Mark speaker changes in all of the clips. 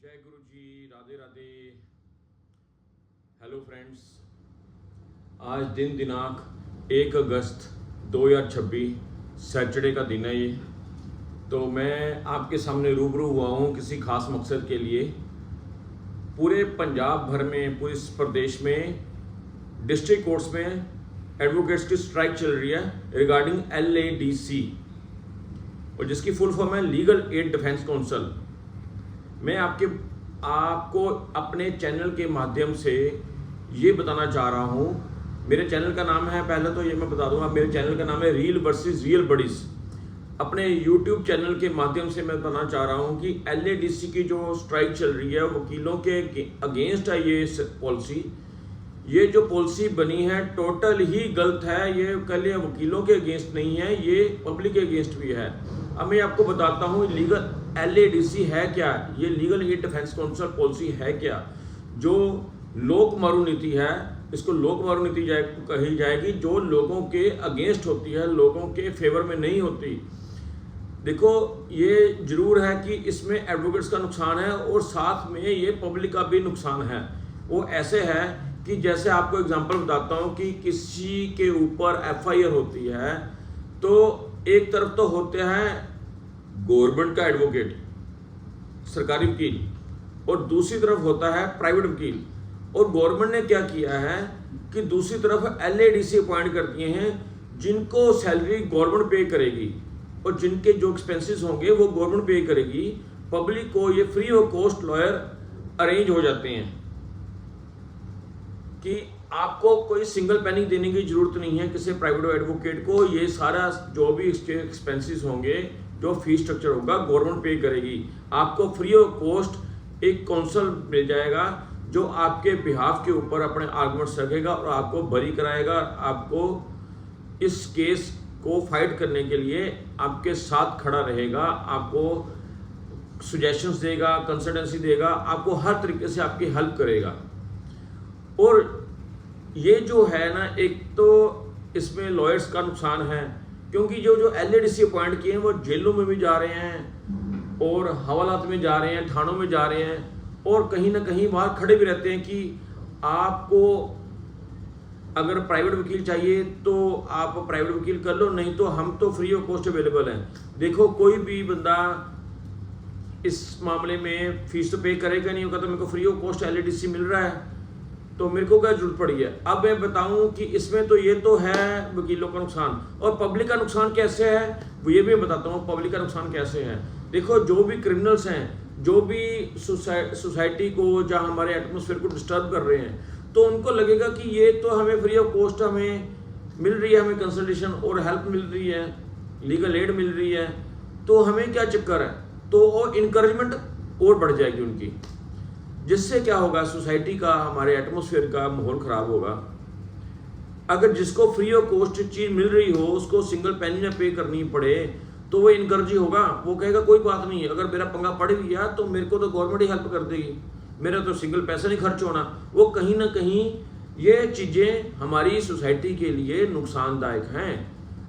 Speaker 1: जय गुरु जी, Radhe Radhe. Hello friends, आज दिन दिनांक 1 अगस्त 2026 सैटरडे का दिन है ये। तो मैं आपके सामने रूबरू हुआ हूँ किसी खास मकसद के लिए। पूरे पंजाब भर में, पूरे इस प्रदेश में डिस्ट्रिक्ट कोर्ट्स में एडवोकेट्स की स्ट्राइक चल रही है रिगार्डिंग LADC, और जिसकी फुल फॉर्म है लीगल एड डिफेंस काउंसिल। मैं आपको अपने चैनल के माध्यम से ये बताना चाह रहा हूँ। मेरे चैनल का नाम है, पहले तो ये मैं बता दूंगा, मेरे चैनल का नाम है रियल वर्सेस रियल बडीज। अपने यूट्यूब चैनल के माध्यम से मैं बताना चाह रहा हूँ कि LADC की जो स्ट्राइक चल रही है वकीलों के अगेंस्ट है। ये पॉलिसी, ये जो पॉलिसी बनी है टोटल ही गलत है। ये कल वकीलों के अगेंस्ट नहीं है, ये पब्लिक के अगेंस्ट भी है। अब मैं आपको बताता हूँ लीगल LADC है क्या, ये legal aid defence council policy है क्या। जो लोक मारू नीति है, इसको लोक मारू नीति कही जाएगी, जो लोगों के अगेंस्ट होती है, लोगों के फेवर में नहीं होती। देखो, ये जरूर है कि इसमें एडवोकेट्स का नुकसान है और साथ में ये पब्लिक का भी नुकसान है। वो ऐसे है कि जैसे आपको एग्जांपल बताता हूँ कि किसी के ऊपर FIR होती है तो एक तरफ तो होते हैं गवर्नमेंट का एडवोकेट, सरकारी वकील, और दूसरी तरफ होता है प्राइवेट वकील। और गवर्नमेंट ने क्या किया है कि दूसरी तरफ LADC अपॉइंट कर दिए हैं, जिनको सैलरी गवर्नमेंट पे करेगी और जिनके जो एक्सपेंसेस होंगे वो गवर्नमेंट पे करेगी। पब्लिक को ये free of cost lawyer arrange हो जाते हैं कि आपको कोई सिंगल पैनी देने की जरूरत नहीं है किसी प्राइवेट एडवोकेट को। ये सारा जो भी इसके एक्सपेंसेस होंगे, जो फीस स्ट्रक्चर होगा, गवर्नमेंट पे करेगी। आपको फ्री ऑफ कॉस्ट एक काउंसिल मिल जाएगा जो आपके बिहाफ के ऊपर अपने आर्गुमेंट्स रखेगा और आपको बरी कराएगा। आपको इस केस को फाइट करने के लिए आपके साथ खड़ा रहेगा, आपको सजेशंस देगा, कंसल्टेंसी देगा, आपको हर तरीके से आपकी हेल्प करेगा। और ये जो है ना, एक तो इसमें लॉयर्स का नुकसान है क्योंकि जो LADC अपॉइंट किए हैं वो जेलों में भी जा रहे हैं और हवालात में जा रहे हैं, थानों में जा रहे हैं और कहीं ना कहीं बाहर खड़े भी रहते हैं कि आपको अगर प्राइवेट वकील चाहिए तो आप प्राइवेट वकील कर लो, नहीं तो हम तो फ्री ऑफ कॉस्ट अवेलेबल हैं। देखो, कोई भी बंदा इस मामले में फीस तो पे करेगा नहीं, होगा तो मेरे को फ्री ऑफ कॉस्ट LADC मिल रहा है तो मेरे को क्या जरूरत पड़ी है। अब मैं बताऊं कि इसमें तो ये तो है वकीलों का नुकसान, और पब्लिक का नुकसान कैसे है वो ये भी मैं बताता हूँ। पब्लिक का नुकसान कैसे है, देखो, जो भी क्रिमिनल्स हैं, जो भी सोसाइटी को, जहाँ हमारे एटमोसफेयर को डिस्टर्ब कर रहे हैं, तो उनको लगेगा कि ये तो हमें फ्री ऑफ कॉस्ट हमें मिल रही है, हमें कंसल्टेशन और हेल्प मिल रही है, लीगल एड मिल रही है, तो हमें क्या चक्कर है। तो वो इनकरेजमेंट और बढ़ जाएगी उनकी, जिससे क्या होगा, सोसाइटी का, हमारे एटमॉस्फेयर का माहौल खराब होगा। अगर जिसको फ्री ऑफ कॉस्ट चीज मिल रही हो उसको सिंगल पेनी ना पे करनी पड़े तो वो इनकरेज होगा, वो कहेगा कोई बात नहीं, अगर मेरा पंगा पड़ गया तो मेरे को तो गवर्नमेंट ही हेल्प कर देगी, मेरा तो सिंगल पैसा नहीं खर्च होना। वो कहीं ना कहीं ये चीज़ें हमारी सोसाइटी के लिए नुकसानदायक हैं।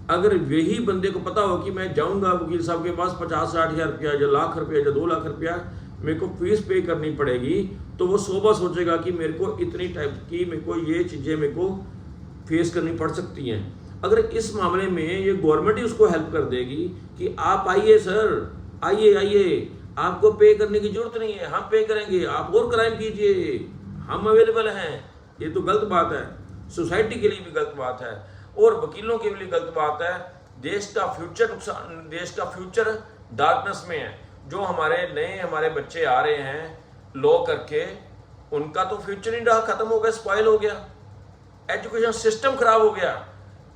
Speaker 1: अगर यही बंदे को पता हो कि मैं जाऊँगा वकील साहब के पास 50-60 हज़ार रुपया या लाख रुपया या 2 लाख रुपया मेरे को फीस पे करनी पड़ेगी, तो वो सोचा सोचेगा कि मेरे को इतनी टाइप की, मेरे को ये चीज़ें मेरे को फेस करनी पड़ सकती हैं। अगर इस मामले में ये गवर्नमेंट ही उसको हेल्प कर देगी कि आप आइए सर, आइए, आपको पे करने की जरूरत नहीं है, हम पे करेंगे, आप और क्राइम कीजिए, हम अवेलेबल हैं, ये तो गलत बात है। सोसाइटी के लिए भी गलत बात है और वकीलों के लिए गलत बात है। देश का फ्यूचर नुकसान, देश का फ्यूचर डार्कनेस में है। जो हमारे बच्चे आ रहे हैं लॉ करके, उनका तो फ्यूचर ही खत्म हो गया, स्पॉइल हो गया। एजुकेशन सिस्टम खराब हो गया।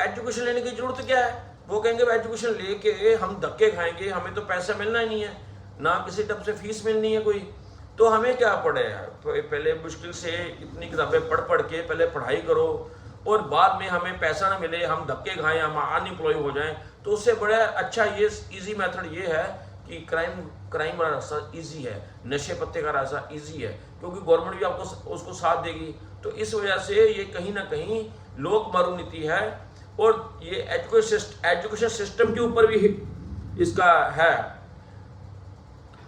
Speaker 1: एजुकेशन लेने की जरूरत क्या है, वो कहेंगे एजुकेशन लेके हम धक्के खाएंगे, हमें तो पैसा मिलना ही नहीं है, ना किसी तरफ से फीस मिलनी है कोई, तो हमें क्या पड़े। पहले मुश्किल से इतनी किताबें पढ़ के पहले पढ़ाई करो और बाद में हमें पैसा ना मिले, हम धक्के खाएं, हम अनएम्प्लॉय हो जाएं, तो उससे बड़ा अच्छा ये इजी मेथड ये है कि क्राइम वाला रास्ता इजी है, नशे पत्ते का रास्ता इजी है, क्योंकि गवर्नमेंट भी आपको उसको साथ देगी। तो इस वजह से ये कहीं ना कहीं लोक मारू नीति है और ये एजुकेशन सिस्टम के ऊपर भी इसका है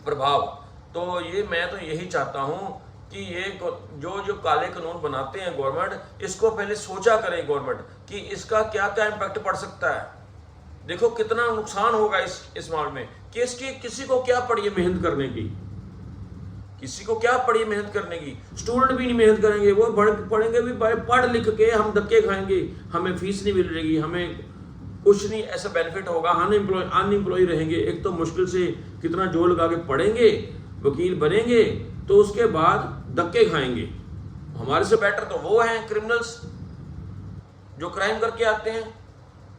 Speaker 1: प्रभाव। तो ये मैं तो यही चाहता हूँ कि ये जो काले कानून बनाते हैं गवर्नमेंट, इसको पहले सोचा करें गवर्नमेंट कि इसका क्या क्या इम्पैक्ट पड़ सकता है। देखो कितना नुकसान होगा इस मामले में कि इसकी किसी को क्या पड़ी है मेहनत करने की, किसी को क्या पड़ी है मेहनत करने की। स्टूडेंट भी नहीं मेहनत करेंगे, वो पढ़ेंगे भी, पढ़ लिख के हम धक्के खाएंगे, हमें फीस नहीं मिलेगी, हमें कुछ नहीं ऐसा बेनिफिट होगा, अनएम्प्लॉय रहेंगे। एक तो मुश्किल से कितना जोर लगा के पढ़ेंगे, वकील बनेंगे, तो उसके बाद धक्के खाएंगे। हमारे से बेटर तो वो हैं क्रिमिनल्स जो क्राइम करके आते हैं,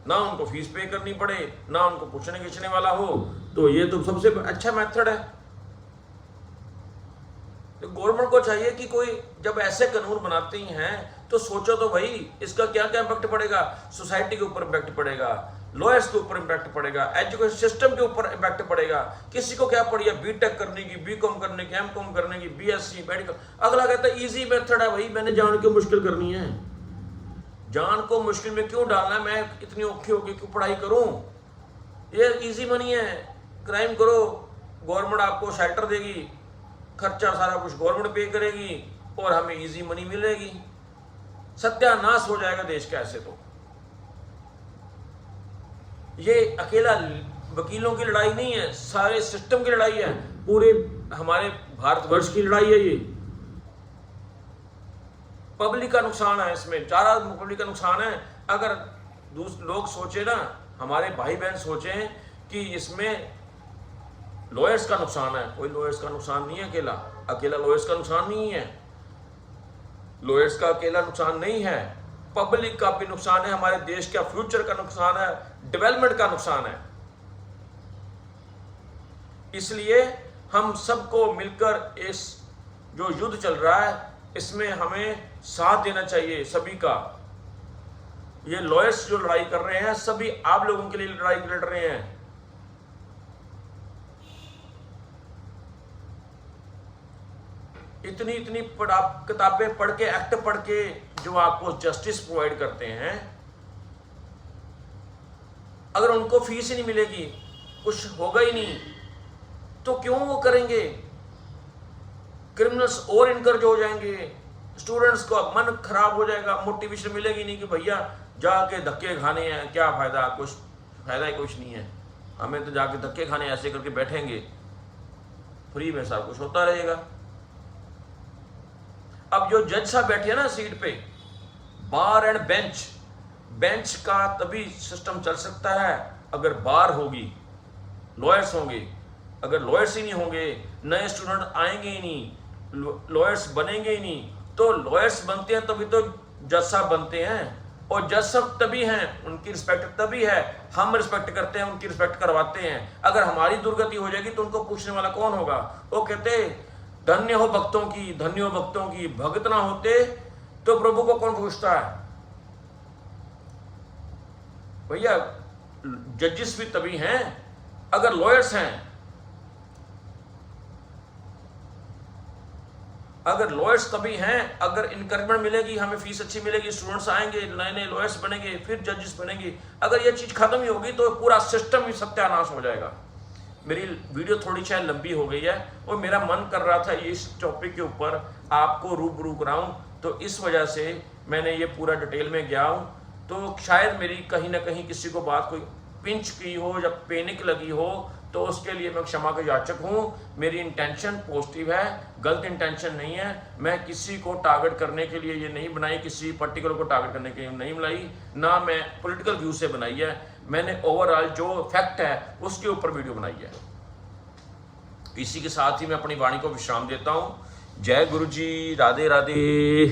Speaker 1: ना उनको फीस पे करनी पड़े, ना उनको पूछने खींचने वाला हो। तो ये तो सबसे अच्छा मेथड है। तो गवर्नमेंट को चाहिए कि कोई जब ऐसे कानून बनाते ही हैं तो सोचो तो भाई इसका क्या क्या इम्पैक्ट पड़ेगा। सोसाइटी के ऊपर इम्पैक्ट पड़ेगा, लॉयर्स के ऊपर इम्पैक्ट पड़ेगा, एजुकेशन सिस्टम के ऊपर इम्पैक्ट पड़ेगा। किसी को क्या पड़ी है बीटेक करने की, बीकॉम करने की, एमकॉम करने की, बीएससी मेडिकल, अगला कहता है इजी मेथड है भाई, मैंने जान के मुश्किल करनी है। जान को मुश्किल में क्यों डालना है, मैं इतनी औखी होगी क्यों पढ़ाई करूं, ये इजी मनी है। क्राइम करो, गवर्नमेंट आपको शेल्टर देगी, खर्चा सारा कुछ गवर्नमेंट पे करेगी और हमें इजी मनी मिलेगी। सत्यानाश हो जाएगा देश का ऐसे। तो ये अकेला वकीलों की लड़ाई नहीं है, सारे सिस्टम की लड़ाई है, पूरे हमारे भारतवर्ष की लड़ाई है। ये पब्लिक का नुकसान है, इसमें ज्यादा पब्लिक का नुकसान है। अगर लोग सोचे ना, हमारे भाई बहन सोचे कि इसमें लॉयर्स का नुकसान है, कोई लॉयर्स का नुकसान नहीं है। अकेला लॉयर्स का नुकसान नहीं है, लॉयर्स का अकेला नुकसान नहीं है, पब्लिक का भी नुकसान है, हमारे देश का फ्यूचर का नुकसान है, डेवलपमेंट का नुकसान है। इसलिए हम सबको मिलकर इस जो युद्ध चल रहा है इसमें हमें साथ देना चाहिए सभी का। ये लॉयर्स जो लड़ाई कर रहे हैं, सभी आप लोगों के लिए लड़ाई लड़ रहे हैं। इतनी इतनी किताबें पढ़ के, एक्ट पढ़ के जो आपको जस्टिस प्रोवाइड करते हैं, अगर उनको फीस ही नहीं मिलेगी, कुछ होगा ही नहीं, तो क्यों वो करेंगे। क्रिमिनल्स और इनकरेज हो जाएंगे, स्टूडेंट्स का मन खराब हो जाएगा, मोटिवेशन मिलेगी नहीं कि भैया जाके धक्के खाने हैं, क्या फायदा, कुछ फायदा ही कुछ नहीं है, हमें तो जाके धक्के खाने ऐसे करके बैठेंगे, फ्री में सब कुछ होता रहेगा। अब जो जज साहब बैठे हैं ना सीट पे, बार एंड बेंच का तभी सिस्टम चल सकता है अगर बार होगी, लॉयर्स होंगे। अगर लॉयर्स ही नहीं होंगे, नए स्टूडेंट आएंगे ही नहीं, लॉयर्स बनेंगे ही नहीं, तो लॉयर्स बनते हैं तभी तो जज साहब बनते हैं, और जज साहब तभी हैं, उनकी रिस्पेक्ट तभी है, हम रिस्पेक्ट करते हैं, उनकी रिस्पेक्ट करवाते हैं। अगर हमारी दुर्गति हो जाएगी तो उनको पूछने वाला कौन होगा। वो कहते धन्य हो भक्तों की, धन्य हो भक्तों की, भक्त ना होते तो प्रभु को कौन पूछता है। भैया जजेस भी तभी हैं अगर लॉयर्स हैं। अगर लॉयर्स तभी हैं अगर इनकरेजमेंट मिलेगी, हमें फीस अच्छी मिलेगी, स्टूडेंट्स आएंगे, नए नए लॉयर्स बनेंगे, फिर जजेस बनेंगे। अगर ये चीज खत्म ही होगी तो पूरा सिस्टम ही सत्यानाश हो जाएगा। मेरी वीडियो थोड़ी शायद लंबी हो गई है और मेरा मन कर रहा था इस टॉपिक के ऊपर आपको रूबरू कराऊं, तो इस वजह से मैंने ये पूरा डिटेल में गया हूं। तो शायद मेरी कहीं ना कहीं किसी को बात कोई पिंच की हो या पैनिक लगी हो, तो उसके लिए मैं क्षमा का याचक हूँ। मेरी इंटेंशन पॉजिटिव है, गलत इंटेंशन नहीं है। मैं किसी को टारगेट करने के लिए ये नहीं बनाई, किसी पर्टिकुलर को टारगेट करने के लिए नहीं बनाई, ना मैं पॉलिटिकल व्यू से बनाई है। मैंने ओवरऑल जो फैक्ट है उसके ऊपर वीडियो बनाई है। इसी के साथ ही मैं अपनी वाणी को विश्राम देता हूँ। जय गुरु जी, राधे राधे।